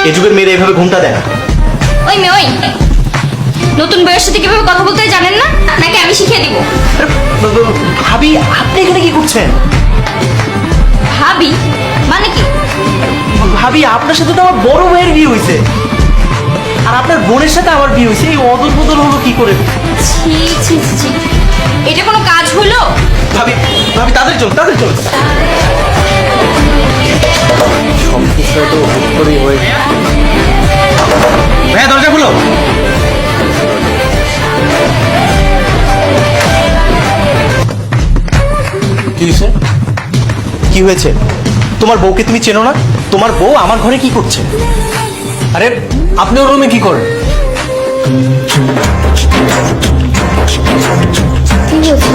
এ যুগের মেয়েরা এভাবে ঘুমটা দেয় না। ওই মেয়ে ওই, নতুন বউয়ের সাথে কিভাবে কথা বলতে হয় জানেন না, নাকি আমি শিখিয়ে দিব? ভাবি আপনি এখানে কি করছেন? ভাবি মানে কি? ভাবি আপনার সাথে তো আমার বড় ভাইয়ের বিয়ে হয়েছে, আর আপনার বোনের সাথে আমার বিয়ে হয়েছে, এই অদল বদল হলো কি করে? ছি ছি ছি, এটা কোনো কাজ হলো? ভাবি ভাবি তাদের চল সব কিছু তো হুট করেই হয়ে। ভাইয়া দরজা খুলো। কি হয়েছে? কি হয়েছে? তোমার বউকে তুমি চেনো না? তোমার বউ আমার ঘরে কি করছে? আরে আপনি ওর রুমে কি করেন? কি হয়েছে?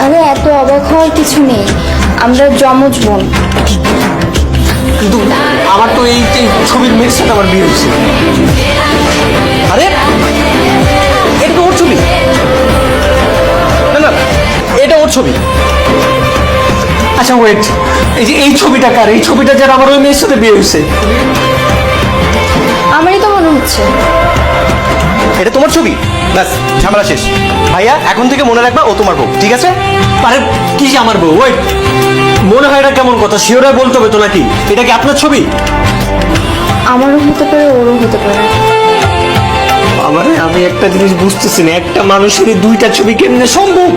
আরে এত অবাক হওয়ার কিছু নেই, আমরা যমজ বোন। কিন্তু আমার তো এই ছবির মেয়ের সাথে আমার বিয়ে হয়েছে। আরে এটা তো ওর ছবি। না না, এটা ওর ছবি। আচ্ছা ওয়েট, এই যে এই ছবিটা কার? এই ছবিটা যার আমার ওই মেয়ের সাথে বিয়ে হয়েছে। আমারই তো মনে হচ্ছে। এটা তোমার ছবি? ব্যাস ঝামেলা শেষ। ভাইয়া এখন থেকে মনে রাখবা ও তোমার বউ, ঠিক আছে? আরে কি যে আমার বউ? ওয়েট, মনে হয় এটা কেমন কথা? শিওরা বলতে হবে তো নাকি? এটা কি আপনার ছবি? আমারও হতে পারে, ওরও হতে পারে। আমি একটা জিনিস বুঝতেছি না, একটা মানুষের দুইটা ছবি কেমনে সম্ভব?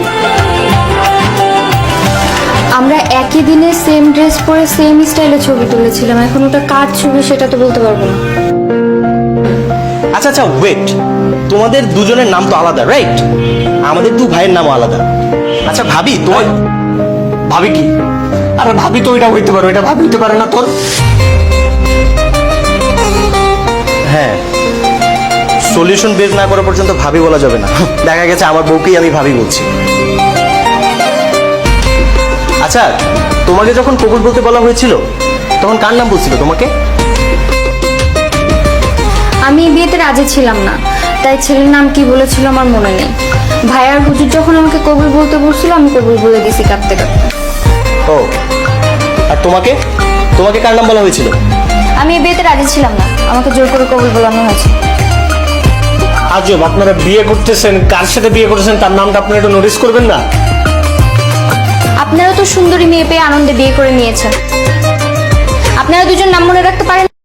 আমরা একই দিনে সেম ড্রেস পরে সেম স্টাইলে ছবি তুলেছিলাম, এখন ওটা কার ছবি সেটা তো বলতে পারবো না। আচ্ছা আচ্ছা ওয়েট, তোমাদের দুজনের নাম তো আলাদা, রাইট? আমাদের দু ভাইয়ের নামও আলাদা। আচ্ছা ভাবি তোমার ভাবি কি? আরে ভাবি তো এটা হইতে পারে, এটা ভাবি হইতে পারে না তোর? হ্যাঁ, সলিউশন বের না করা পর্যন্ত ভাবি বলা যাবে না। দেখা গেছে আমার বউকেই আমি ভাবি বলছি। আচ্ছা তোমাকে যখন কবুল বলতে বলা হয়েছিল তখন কার নাম বলছিল তোমাকে? আমি বিয়েতে রাজি ছিলাম না, তাই ছেলের নাম কি বলেছিল আমার মনে নেই। ভাইয়ার হুজুর যখন আমাকে কবুল বলতে বলছিল আমি কবুল বলে দিছি কাঁদতে কাঁদতে। ও, আর তোমাকে তোমাকে কার নাম বলা হয়েছিল? আমি এই বিয়েতে রাজি ছিলাম না, আমাকে জোর করে কবুল বলানো হয়েছে। আজব, আপনারা বিয়ে করতেছেন, কার সাথে বিয়ে করতেছেন তার নামটা আপনারা একটু নোটিস করবেন না? আপনারা তো সুন্দরী মেয়ে পেয়ে আনন্দে বিয়ে করে নিয়েছেন, আপনারা দুজন নাম মনে রাখতে পারেন